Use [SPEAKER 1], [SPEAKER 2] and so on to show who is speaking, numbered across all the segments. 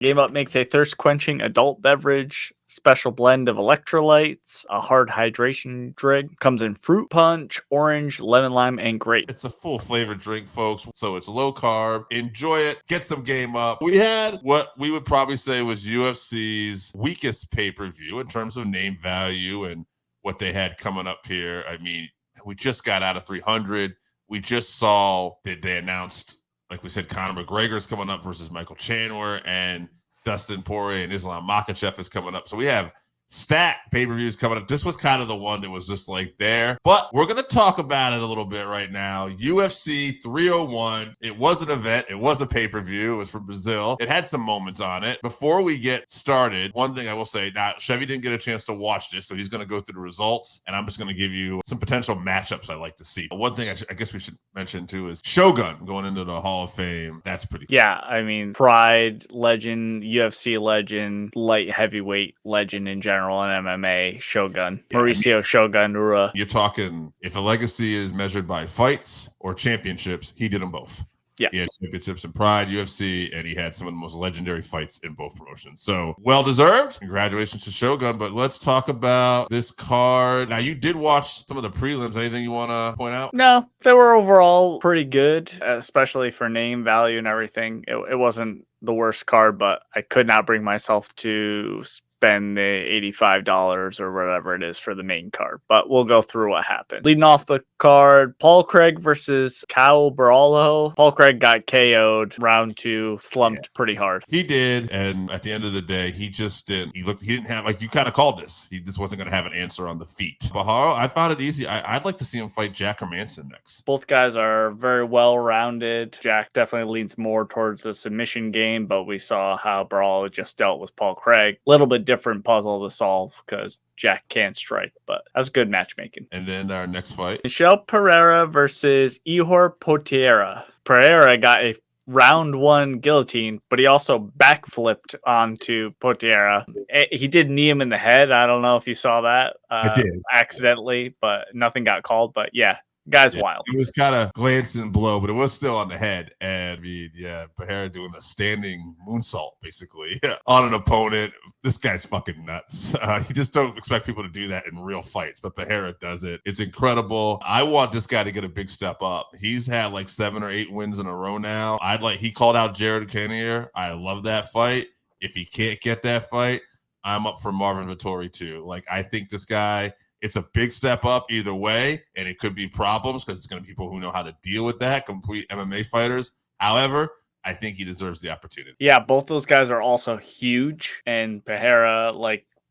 [SPEAKER 1] Game Up makes a thirst-quenching adult beverage, special blend of electrolytes, a hard hydration drink. Comes in fruit punch, orange, lemon lime, and grape.
[SPEAKER 2] It's a full flavored drink, folks, so it's low carb. Enjoy it. Get some Game Up. We had what we would probably say was UFC's weakest pay-per-view in terms of name value and what they had coming up here. I mean, we just got out of 300. We just saw that they announced, like we said, Conor McGregor's coming up versus Michael Chandler, and Dustin Poirier and Islam Makhachev is coming up. So we have stacked pay-per-views coming up. This was kind of the one that was just like there. But we're going to talk about it a little bit right now. UFC 301. It was an event. It was a pay-per-view. It was from Brazil. It had some moments on it. Before we get started, one thing I will say, now Chevy didn't get a chance to watch this, so he's going to go through the results, and I'm just going to give you some potential matchups I'd like to see. One thing I guess we should mention too is Shogun going into the Hall of Fame. That's pretty cool.
[SPEAKER 1] Yeah, I mean, Pride legend, UFC legend, light heavyweight legend in general in MMA, Shogun. Yeah, Mauricio Shogun Ura.
[SPEAKER 2] You're talking, if a legacy is measured by fights or championships, he did them both.
[SPEAKER 1] Yeah.
[SPEAKER 2] He had championships in Pride, UFC, and he had some of the most legendary fights in both promotions. So, well-deserved. Congratulations to Shogun. But let's talk about this card. Now, you did watch some of the prelims. Anything you want to point out?
[SPEAKER 1] No, they were overall pretty good, especially for name value and everything. It wasn't the worst card, but I could not bring myself to spend the $85 or whatever it is for the main card. But we'll go through what happened. Leading off the card, Paul Craig versus Caio Borralha. Paul Craig got KO'd round 2, slumped pretty hard.
[SPEAKER 2] He did, and at the end of the day, he just didn't. He didn't have, like you kind of called this. He just wasn't going to have an answer on the feet. Baharo, I found it easy. I'd like to see him fight Jack Hermanson next.
[SPEAKER 1] Both guys are very well-rounded. Jack definitely leans more towards the submission game, but we saw how Borralha just dealt with Paul Craig. A little bit different puzzle to solve because Jack can't strike, but that's good matchmaking.
[SPEAKER 2] And then our next fight,
[SPEAKER 1] Michel Perreira versus Ihor Poteiria. Pereira got a round 1 guillotine, but he also backflipped onto Poteiria. He did knee him in the head. I don't know if you saw that.
[SPEAKER 2] I did.
[SPEAKER 1] Accidentally, but nothing got called. But yeah, guy's wild.
[SPEAKER 2] It was kind of glancing blow, but it was still on the head. And I mean, Pereira doing a standing moonsault basically on an opponent. This guy's fucking nuts. You just don't expect people to do that in real fights, but Pereira does it. It's incredible. I want this guy to get a big step up. He's had like 7 or 8 wins in a row now. He called out Jared Cannonier. I love that fight. If he can't get that fight, I'm up for Marvin Vettori too. Like, I think this guy, it's a big step up either way, and it could be problems because it's going to be people who know how to deal with that, complete MMA fighters. However, I think he deserves the opportunity.
[SPEAKER 1] Yeah, both those guys are also huge, and Pereira,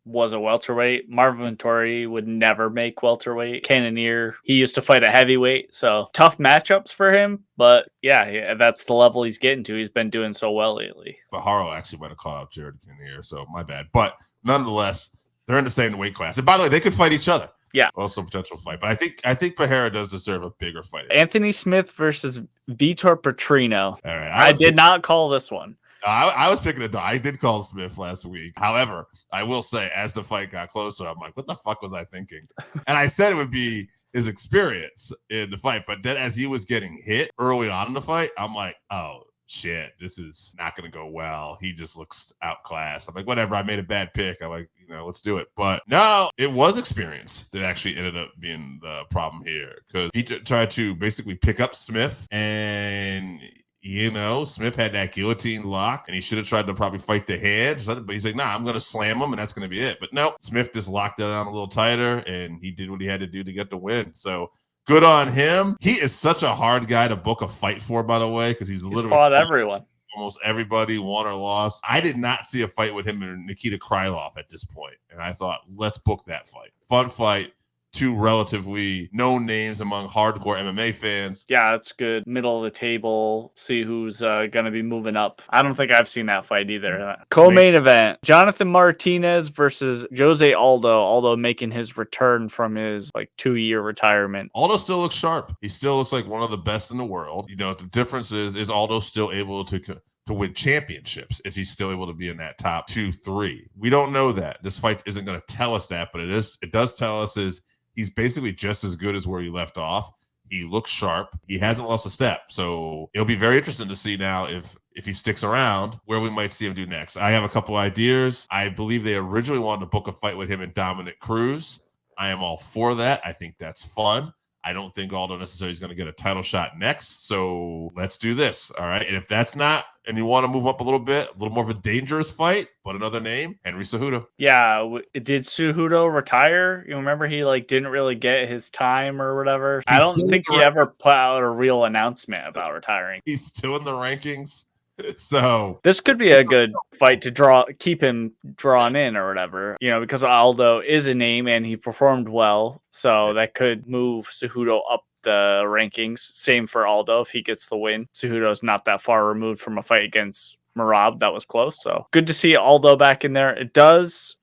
[SPEAKER 1] was a welterweight. Marvin Vettori would never make welterweight. Cannonier, he used to fight a heavyweight, so tough matchups for him, but yeah, that's the level he's getting to. He's been doing so well lately.
[SPEAKER 2] Baharo actually might have called out Jared Cannonier, so my bad. But nonetheless, they're in the same weight class. And by the way, they could fight each other.
[SPEAKER 1] Yeah.
[SPEAKER 2] Also a potential fight. But I think Pereira does deserve a bigger fight.
[SPEAKER 1] Anthony Smith versus Vitor Petrino.
[SPEAKER 2] All right.
[SPEAKER 1] I did not call this one.
[SPEAKER 2] I was picking I did call Smith last week. However, I will say, as the fight got closer, I'm like, what the fuck was I thinking? And I said it would be his experience in the fight. But then as he was getting hit early on in the fight, I'm like, oh, shit, this is not going to go well. He just looks outclassed. I'm like, whatever, I made a bad pick. I'm like, let's do it. But no, it was experience that actually ended up being the problem here, because he tried to basically pick up Smith, and Smith had that guillotine lock, and he should have tried to probably fight the hands, but he's like, nah, I'm going to slam him, and that's going to be it. But no, Smith just locked it on a little tighter, and he did what he had to do to get the win. So good on him. He is such a hard guy to book a fight for, by the way, because he's literally
[SPEAKER 1] fought everyone.
[SPEAKER 2] Almost everybody, won or lost. I did not see a fight with him and Nikita Krylov at this point, and I thought, let's book that fight. Fun fight. 2 relatively known names among hardcore MMA fans.
[SPEAKER 1] Yeah, it's good. Middle of the table. See who's going to be moving up. I don't think I've seen that fight either. Co-main event. Jonathan Martinez versus Jose Aldo. Aldo making his return from his 2-year retirement.
[SPEAKER 2] Aldo still looks sharp. He still looks like one of the best in the world. The difference is Aldo still able to win championships? Is he still able to be in that top 2-3? We don't know that. This fight isn't going to tell us that, but it does tell us is he's basically just as good as where he left off. He looks sharp. He hasn't lost a step. So it'll be very interesting to see now if he sticks around, where we might see him do next. I have a couple ideas. I believe they originally wanted to book a fight with him and Dominic Cruz. I am all for that. I think that's fun. I don't think Aldo necessarily is going to get a title shot next. So let's do this. All right. And if that's not, and you want to move up a little bit, a little more of a dangerous fight, but another name, Henry Cejudo.
[SPEAKER 1] Yeah. Did Cejudo retire? You remember he didn't really get his time or whatever. I don't think he ever put out a real announcement about retiring.
[SPEAKER 2] He's still in the rankings. So
[SPEAKER 1] this could be a good fight to keep him drawn in or whatever, because Aldo is a name and he performed well. So that could move Cejudo up the rankings. Same for Aldo if he gets the win. Cejudo's not that far removed from a fight against Merab that was close. So good to see Aldo back in there.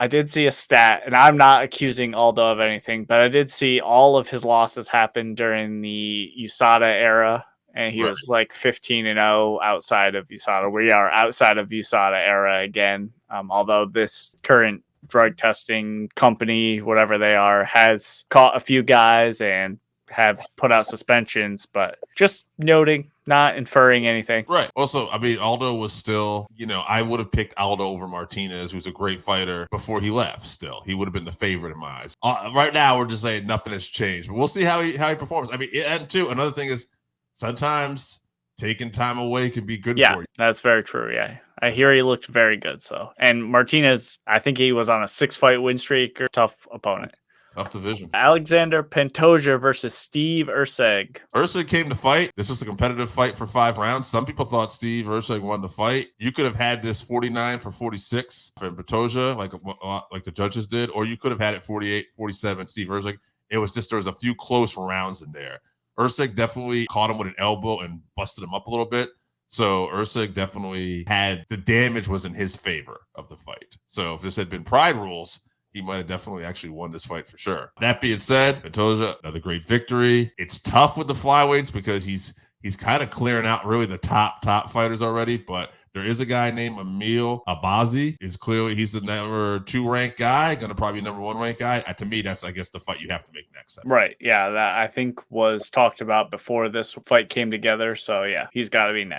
[SPEAKER 1] I did see a stat, and I'm not accusing Aldo of anything, but I did see all of his losses happen during the USADA era. And he was 15-0 outside of USADA. We are outside of USADA era again. Although this current drug testing company, whatever they are, has caught a few guys and have put out suspensions, but just noting, not inferring anything.
[SPEAKER 2] Right. Also, Aldo was still, I would have picked Aldo over Martinez, who's a great fighter, before he left still. He would have been the favorite in my eyes. Right now, we're just saying nothing has changed. But we'll see how he performs. And too, another thing is, sometimes taking time away can be good for you.
[SPEAKER 1] That's very true. Yeah. I hear he looked very good. So, and Martinez, I think he was on a 6-fight win streak. Tough opponent.
[SPEAKER 2] Tough division.
[SPEAKER 1] Alexandre Pantoja versus Steve Erceg.
[SPEAKER 2] Erceg came to fight. This was a competitive fight for 5 rounds. Some people thought Steve Erceg won the fight. You could have had this 49-46 for Pantoja, like the judges did, or you could have had it 48-47 Steve Erceg. It was just, there was a few close rounds in there. Erceg definitely caught him with an elbow and busted him up a little bit. So Erceg definitely had, the damage was in his favor of the fight. So if this had been Pride rules, he might have definitely actually won this fight for sure. That being said, Pantoja, another great victory. It's tough with the flyweights because he's kind of clearing out really the top fighters already, but there is a guy named Emil Abazi. He's the number 2 ranked guy, going to probably be number 1 ranked guy. To me, that's, I guess, the fight you have to make next.
[SPEAKER 1] Right. Yeah, that I think was talked about before this fight came together. So yeah, he's got to be next.